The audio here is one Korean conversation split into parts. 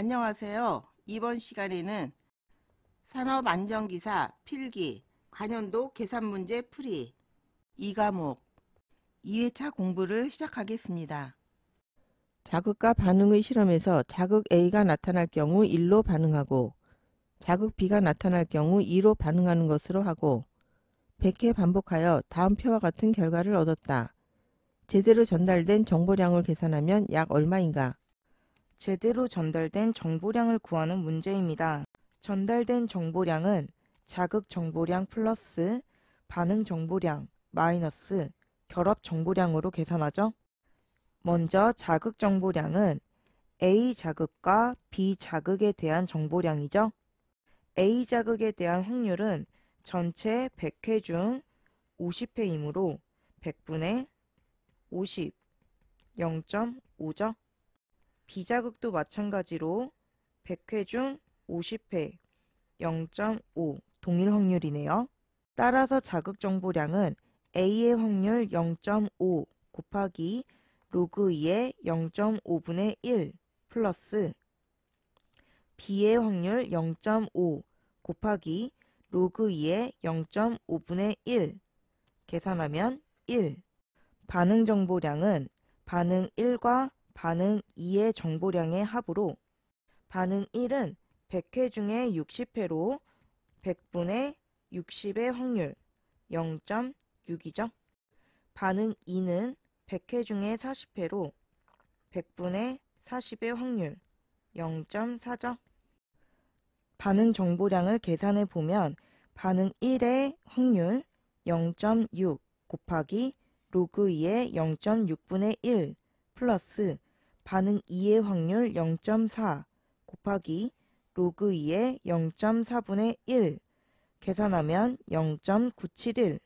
안녕하세요. 이번 시간에는 산업안전기사 필기 관연도 계산문제 풀이 2과목 2회차 공부를 시작하겠습니다. 자극과 반응의 실험에서 자극 A가 나타날 경우 1로 반응하고 자극 B가 나타날 경우 2로 반응하는 것으로 하고 100회 반복하여 다음 표와 같은 결과를 얻었다. 제대로 전달된 정보량을 계산하면 약 얼마인가? 제대로 전달된 정보량을 구하는 문제입니다. 전달된 정보량은 자극 정보량 플러스 반응 정보량 마이너스 결합 정보량으로 계산하죠. 먼저 자극 정보량은 A 자극과 B 자극에 대한 정보량이죠. A 자극에 대한 확률은 전체 100회 중 50회이므로 100분의 50, 0.5죠. 비자극도 마찬가지로 100회 중 50회 0.5 동일 확률이네요. 따라서 자극 정보량은 A의 확률 0.5 곱하기 로그 2의 0.5분의 1 플러스 B의 확률 0.5 곱하기 로그 2의 0.5분의 1 계산하면 1. 반응 정보량은 반응 1과 반응 2의 정보량의 합으로 반응 1은 100회 중에 60회로 100분의 60의 확률 0.6이죠. 반응 2는 100회 중에 40회로 100분의 40의 확률 0.4죠. 반응 정보량을 계산해 보면 반응 1의 확률 0.6 곱하기 로그 2의 0.6분의 1 플러스 반응 2의 확률 0.4 곱하기 로그 2의 0.4분의 1 계산하면 0.971.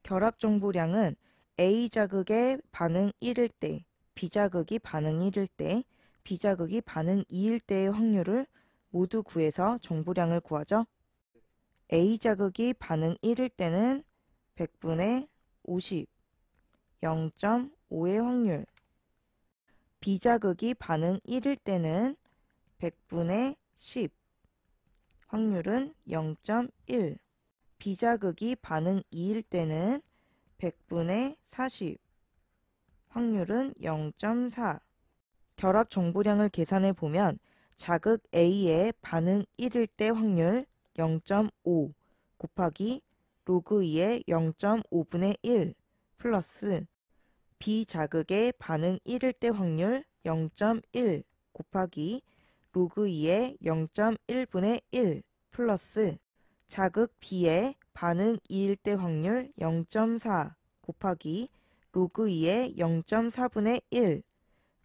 결합 정보량은 A 자극의 반응 1일 때, B 자극이 반응 1일 때, B 자극이 반응 2일 때의 확률을 모두 구해서 정보량을 구하죠. A 자극이 반응 1일 때는 100분의 50, 0.5의 확률. B 자극이 반응 1일 때는 100분의 10, 확률은 0.1. 비자극이 반응 2일 때는 100분의 40, 확률은 0.4. 결합 정보량을 계산해 보면 자극 A의 반응 1일 때 확률 0.5 곱하기 로그 2의 0.5분의 1 플러스 비자극의 반응 1일 때 확률 0.1 곱하기 로그 2의 0.1분의 1 플러스 자극 B의 반응 2일 때 확률 0.4 곱하기 로그 2의 0.4분의 1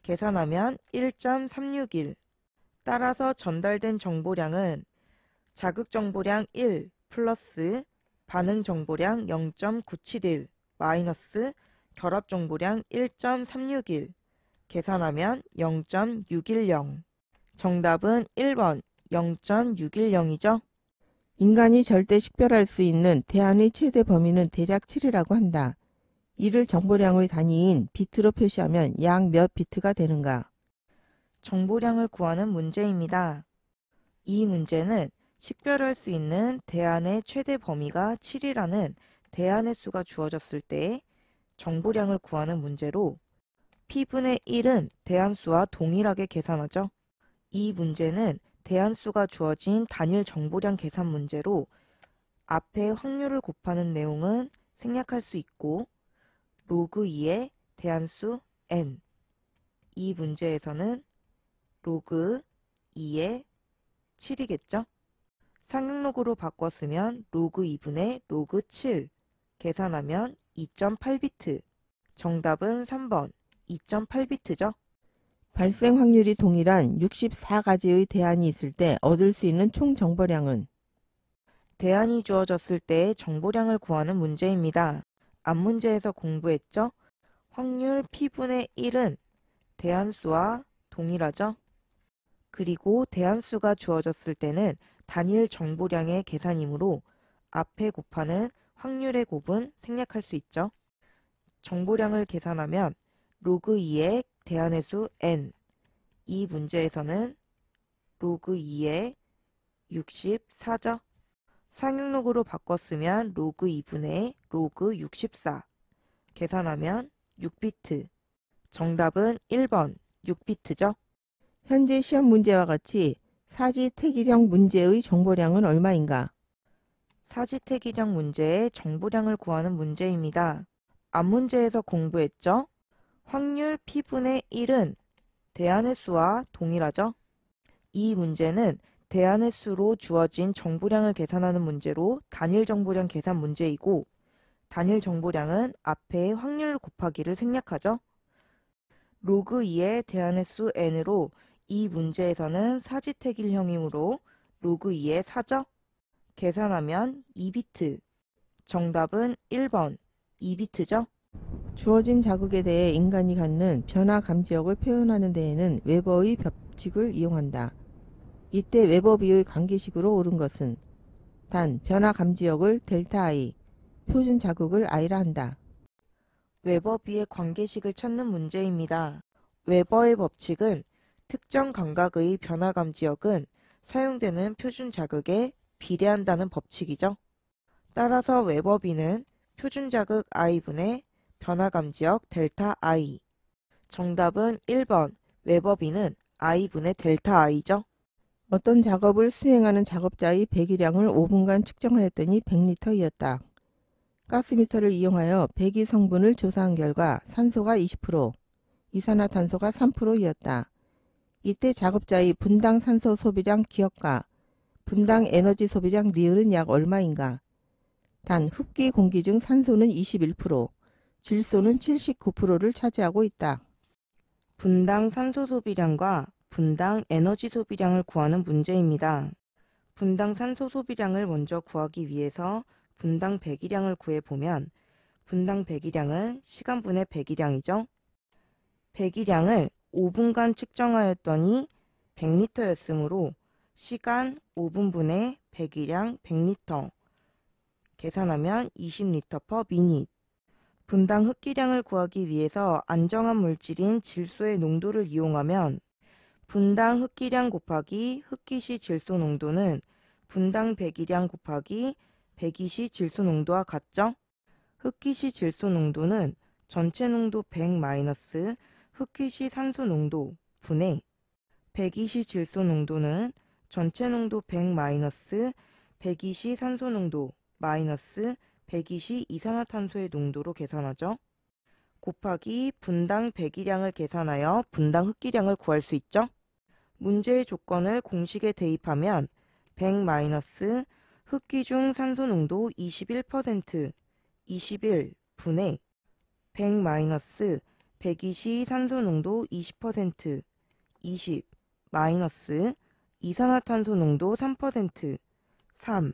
계산하면 1.361. 따라서 전달된 정보량은 자극 정보량 1 플러스 반응 정보량 0.971 마이너스 결합 정보량 1.361 계산하면 0.610. 정답은 1번 0.610이죠. 인간이 절대 식별할 수 있는 대안의 최대 범위는 대략 7이라고 한다. 이를 정보량의 단위인 비트로 표시하면 약 몇 비트가 되는가? 정보량을 구하는 문제입니다. 이 문제는 식별할 수 있는 대안의 최대 범위가 7이라는 대안의 수가 주어졌을 때 정보량을 구하는 문제로 P분의 1은 대안수와 동일하게 계산하죠. 이 문제는 대안수가 주어진 단일 정보량 계산 문제로 앞에 확률을 곱하는 내용은 생략할 수 있고 로그 2의 대안수 n. 이 문제에서는 로그 2의 7이겠죠. 상용로그로 바꿨으면 로그 2분의 로그 7 계산하면 2.8비트. 정답은 3번 2.8비트죠. 발생 확률이 동일한 64가지의 대안이 있을 때 얻을 수 있는 총 정보량은? 대안이 주어졌을 때 정보량을 구하는 문제입니다. 앞 문제에서 공부했죠? 확률 P분의 1은 대안수와 동일하죠? 그리고 대안수가 주어졌을 때는 단일 정보량의 계산이므로 앞에 곱하는 확률의 곱은 생략할 수 있죠. 정보량을 계산하면 로그 2의 대안의 수 n. 이 문제에서는 로그 2의 64죠. 상용록으로 바꿨으면 로그 2분의 로그 64. 계산하면 6비트. 정답은 1번 6비트죠. 현재 시험 문제와 같이 사지택일형 문제의 정보량은 얼마인가? 사지택일형 문제의 정보량을 구하는 문제입니다. 앞 문제에서 공부했죠? 확률 P분의 1은 대안의 수와 동일하죠? 이 문제는 대안의 수로 주어진 정보량을 계산하는 문제로 단일 정보량 계산 문제이고, 단일 정보량은 앞에 확률 곱하기를 생략하죠? 로그 2의 대안의 수 n으로 이 문제에서는 사지택일형이므로 로그 2의 4죠? 계산하면 2비트. 정답은 1번 2비트죠? 주어진 자극에 대해 인간이 갖는 변화 감지력을 표현하는 데에는 웨버의 법칙을 이용한다. 이때 웨버비의 관계식으로 옳은 것은 단 변화 감지력을 델타 I, 표준 자극을 I라 한다. 웨버비의 관계식을 찾는 문제입니다. 웨버의 법칙은 특정 감각의 변화 감지력은 사용되는 표준 자극에 비례한다는 법칙이죠. 따라서 웨버비는 표준 자극 I분의 변화 감지력 델타 I. 정답은 1번 웨버비는 I분의 델타 I죠. 어떤 작업을 수행하는 작업자의 배기량을 5분간 측정하였더니 100리터이었다. 가스미터를 이용하여 배기 성분을 조사한 결과 산소가 20%, 이산화탄소가 3%이었다. 이때 작업자의 분당 산소 소비량 기억과 분당 에너지 소비량 니은은 약 얼마인가? 단 흡기 공기 중 산소는 21%, 질소는 79%를 차지하고 있다. 분당 산소 소비량과 분당 에너지 소비량을 구하는 문제입니다. 분당 산소 소비량을 먼저 구하기 위해서 분당 배기량을 구해보면 분당 배기량은 시간분의 배기량이죠. 배기량을 5분간 측정하였더니 100리터였으므로 시간 5분분의 배기량 100리터. 계산하면 20리터 per minute. 분당 흡기량을 구하기 위해서 안정한 물질인 질소의 농도를 이용하면 분당 흡기량 곱하기 흡기시 질소 농도는 분당 배기량 곱하기 배기시 질소 농도와 같죠? 흡기시 질소 농도는 전체 농도 100 마이너스 흡기시 산소 농도 분의 배기시 질소 농도는 전체 농도 100 마이너스 배기시 산소 농도 마이너스 배기시 이산화탄소의 농도로 계산하죠. 곱하기 분당 배기량을 계산하여 분당 흡기량을 구할 수 있죠. 문제의 조건을 공식에 대입하면 100 마이너스 흡기 중 산소 농도 21% 21 분의 100 마이너스 배기시 산소 농도 20% 20 마이너스 이산화탄소 농도 3% 3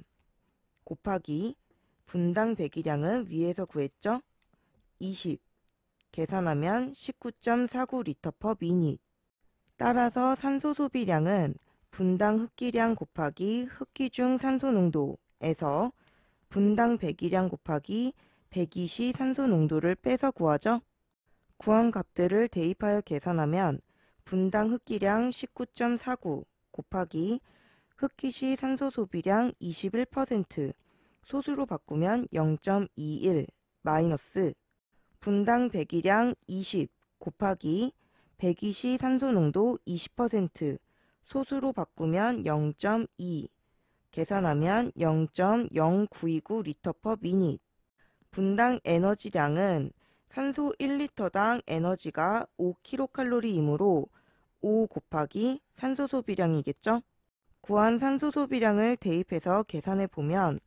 곱하기 분당 배기량은 위에서 구했죠? 20 계산하면 19.49리터 per minute. 따라서 산소 소비량은 분당 흡기량 곱하기 흡기 중 산소 농도에서 분당 배기량 곱하기 배기시 산소 농도를 빼서 구하죠. 구한 값들을 대입하여 계산하면 분당 흡기량 19.49 곱하기 흡기시 산소 소비량 21% 소수로 바꾸면 0.21 마이너스 분당 배기량 20 곱하기 배기시 산소 농도 20% 소수로 바꾸면 0.2 계산하면 0.0929리터 per minute. 분당 에너지량은 산소 1리터당 에너지가 5kcal이므로 5 곱하기 산소 소비량이겠죠? 구한 산소 소비량을 대입해서 계산해 보면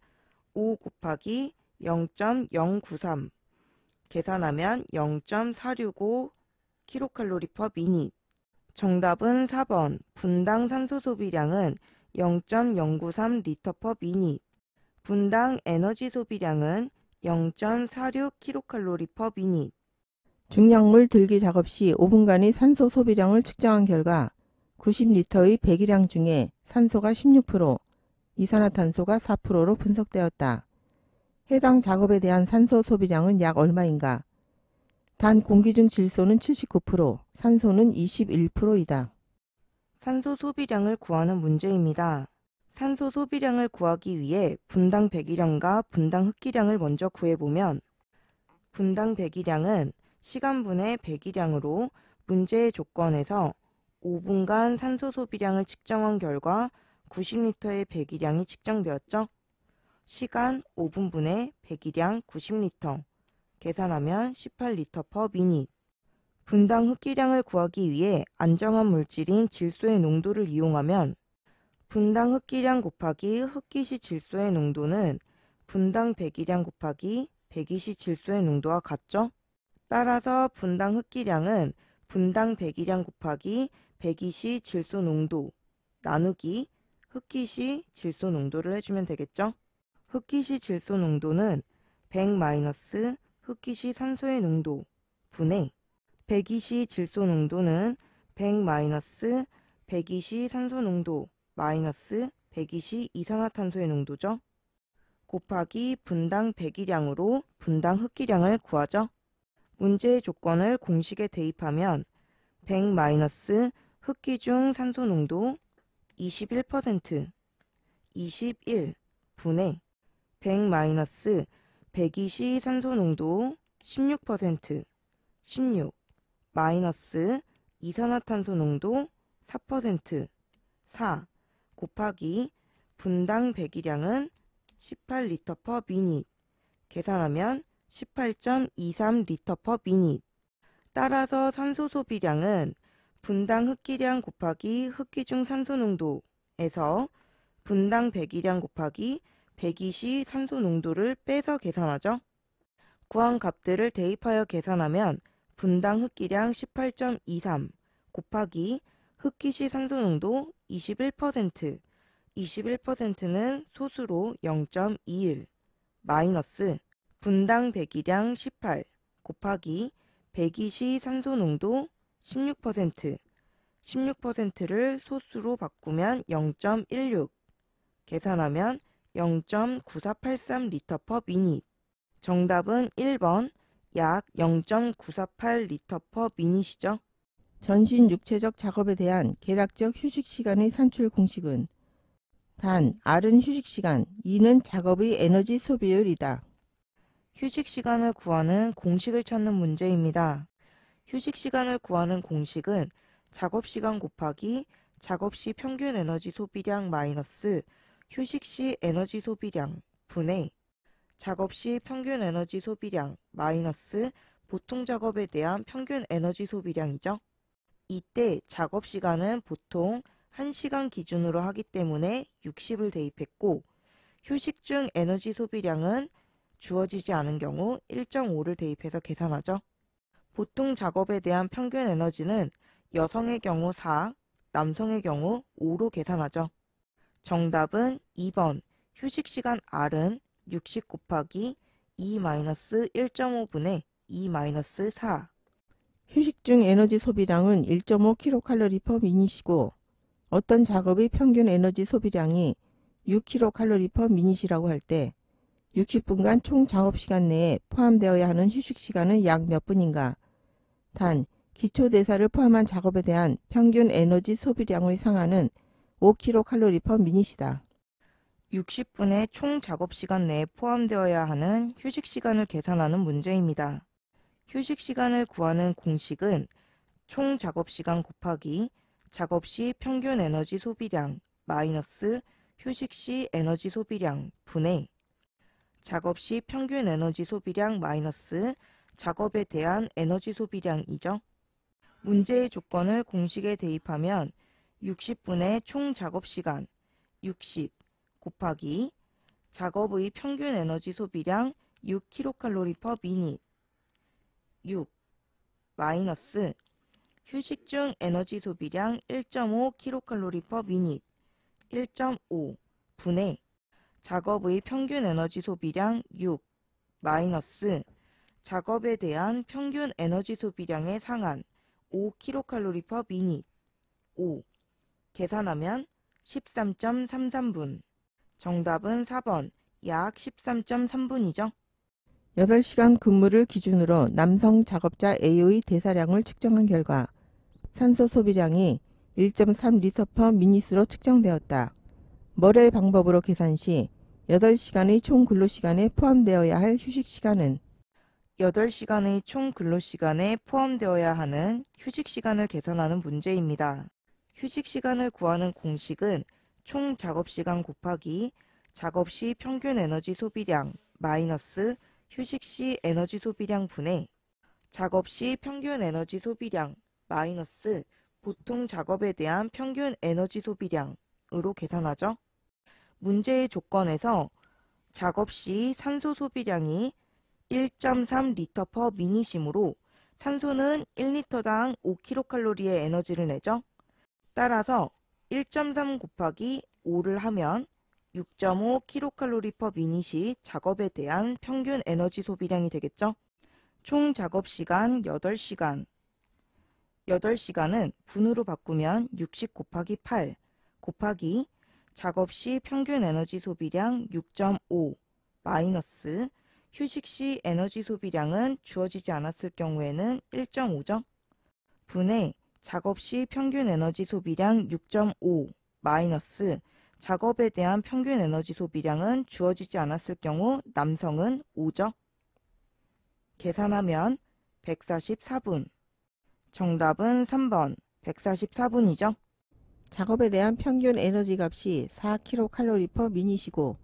5 곱하기 0.093 계산하면 0.465 kcal per minute. 정답은 4번 분당 산소 소비량은 0.093 L per minute. 분당 에너지 소비량은 0.46 kcal per minute. 중량물 들기 작업 시 5분간의 산소 소비량을 측정한 결과 90리터의 배기량 중에 산소가 16%, 이산화탄소가 4%로 분석되었다. 해당 작업에 대한 산소 소비량은 약 얼마인가? 단 공기 중 질소는 79%, 산소는 21%이다. 산소 소비량을 구하는 문제입니다. 산소 소비량을 구하기 위해 분당 배기량과 분당 흡기량을 먼저 구해보면 분당 배기량은 시간분의 배기량으로 문제의 조건에서 5분간 산소 소비량을 측정한 결과 90리터의 배기량이 측정되었죠. 시간 5분분의 배기량 90리터, 계산하면 18리터 per minute. 분당 흡기량을 구하기 위해 안정한 물질인 질소의 농도를 이용하면 분당 흡기량 곱하기 흡기시 질소의 농도는 분당 배기량 곱하기 배기시 질소의 농도와 같죠? 따라서 분당 흡기량은 분당 배기량 곱하기 배기시 질소 농도 나누기 흡기시 질소 농도를 해주면 되겠죠? 흡기시 질소 농도는 100- 흡기시 산소의 농도 분의 배기시 질소 농도는 100- 배기시 산소 농도 마이너스 배기시 이산화탄소의 농도죠. 곱하기 분당 배기량으로 분당 흡기량을 구하죠. 문제의 조건을 공식에 대입하면 100- 흡기 중 산소 농도 21%, 21 분의 100- 배기시 산소 농도 16%, 16 마이너스 이산화탄소 농도 4%, 4 곱하기 분당 배기량은 18리터 per minute, 계산하면 18.23리터 per minute. 따라서 산소 소비량은 분당 흡기량 곱하기 흡기 중 산소 농도에서 분당 배기량 곱하기 배기시 산소 농도를 빼서 계산하죠. 구한 값들을 대입하여 계산하면 분당 흡기량 18.23 곱하기 흡기시 산소 농도 21%, 21%는 소수로 0.21 마이너스 분당 배기량 18 곱하기 배기시 산소 농도 16%, 16%를 소수로 바꾸면 0.16 계산하면 0.9483리터 per minute. 정답은 1번 약 0.948리터 per minute이죠. 전신 육체적 작업에 대한 계략적 휴식 시간의 산출 공식은 단 R은 휴식 시간, E는 작업의 에너지 소비율이다. 휴식 시간을 구하는 공식을 찾는 문제입니다. 휴식 시간을 구하는 공식은 작업 시간 곱하기 작업 시 평균 에너지 소비량 마이너스 휴식 시 에너지 소비량 분의 작업 시 평균 에너지 소비량 마이너스 보통 작업에 대한 평균 에너지 소비량이죠. 이때 작업 시간은 보통 1시간 기준으로 하기 때문에 60을 대입했고 휴식 중 에너지 소비량은 주어지지 않은 경우 1.5를 대입해서 계산하죠. 보통 작업에 대한 평균 에너지는 여성의 경우 4, 남성의 경우 5로 계산하죠. 정답은 2번 휴식 시간 R은 60 곱하기 2-1.5분의 2-4. 휴식 중 에너지 소비량은 1.5kcal per minute이고 어떤 작업의 평균 에너지 소비량이 6kcal per minute이라고 할 때 60분간 총 작업시간 내에 포함되어야 하는 휴식시간은 약 몇 분인가? 단, 기초대사를 포함한 작업에 대한 평균 에너지 소비량의 상한은 5kcal per minute이다. 60분의 총 작업시간 내에 포함되어야 하는 휴식시간을 계산하는 문제입니다. 휴식시간을 구하는 공식은 총 작업시간 곱하기 작업시 평균 에너지 소비량 마이너스 휴식시 에너지 소비량 분의 작업시 평균 에너지 소비량 마이너스 작업에 대한 에너지 소비량이죠. 문제의 조건을 공식에 대입하면 60분의 총 작업시간 60 곱하기 작업의 평균 에너지 소비량 6kcal per minute 6 마이너스 휴식 중 에너지 소비량 1.5kcal per minute 1.5 분의 작업의 평균 에너지 소비량 6 마이너스 작업에 대한 평균 에너지 소비량의 상한 5kcal per minute 5 계산하면 13.33분. 정답은 4번 약 13.3분이죠. 8시간 근무를 기준으로 남성 작업자 A의 대사량을 측정한 결과 산소 소비량이 1.3리터/미닛으로 측정되었다. 머렐 방법으로 계산 시 8시간의 총 근로시간에 포함되어야 할 휴식시간은 8시간의 총 근로시간에 포함되어야 하는 휴식시간을 계산하는 문제입니다. 휴식시간을 구하는 공식은 총 작업시간 곱하기 작업시 평균 에너지 소비량 마이너스 휴식시 에너지 소비량 분의 작업시 평균 에너지 소비량 마이너스 보통 작업에 대한 평균 에너지 소비량으로 계산하죠. 문제의 조건에서 작업시 산소 소비량이 1.3리터/미닛이므로 산소는 1리터당 5kcal의 에너지를 내죠. 따라서 1.3 곱하기 5를 하면 6.5kcal/미닛이 작업에 대한 평균 에너지 소비량이 되겠죠. 총 작업시간 8시간. 8시간은 분으로 바꾸면 60 곱하기 8 곱하기 작업시 평균 에너지 소비량 6.5 마이너스 휴식시 에너지 소비량은 주어지지 않았을 경우에는 1.5죠. 분의 작업시 평균 에너지 소비량 6.5 마이너스 작업에 대한 평균 에너지 소비량은 주어지지 않았을 경우 남성은 5죠. 계산하면 144분. 정답은 3번 144분이죠. 작업에 대한 평균 에너지 값이 4kcal/미닛이고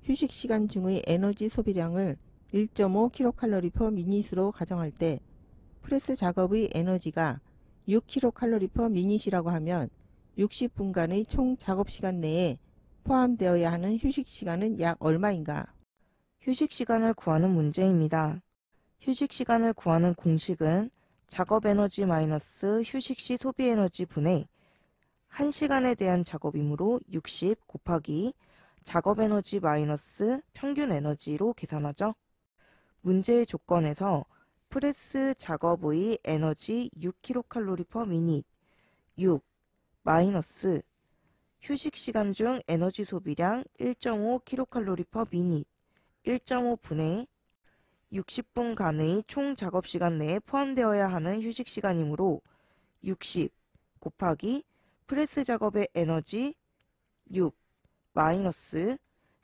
휴식시간 중의 에너지 소비량을 1.5kcal/미닛으로 가정할 때 프레스 작업의 에너지가 6kcal/미닛이라고 하면 60분간의 총 작업시간 내에 포함되어야 하는 휴식시간은 약 얼마인가? 휴식시간을 구하는 문제입니다. 휴식시간을 구하는 공식은 작업에너지 마이너스 휴식시 소비에너지 분의 1시간에 대한 작업이므로 60 곱하기 작업에너지 마이너스 평균에너지로 계산하죠. 문제의 조건에서 프레스 작업의 에너지 6kcal/미닛 6 마이너스 휴식시간 중 에너지 소비량 1.5kcal/미닛 1.5분의 60분간의 총 작업시간 내에 포함되어야 하는 휴식시간이므로 60 곱하기 프레스 작업의 에너지 6 마이너스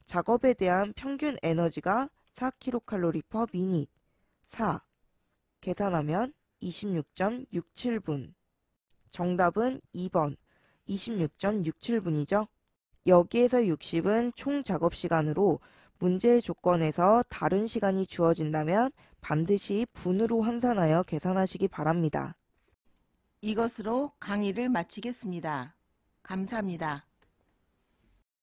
작업에 대한 평균 에너지가 4kcal/미닛 4 계산하면 26.67분. 정답은 2번 26.67분이죠. 여기에서 60은 총 작업시간으로 문제의 조건에서 다른 시간이 주어진다면 반드시 분으로 환산하여 계산하시기 바랍니다. 이것으로 강의를 마치겠습니다. 감사합니다.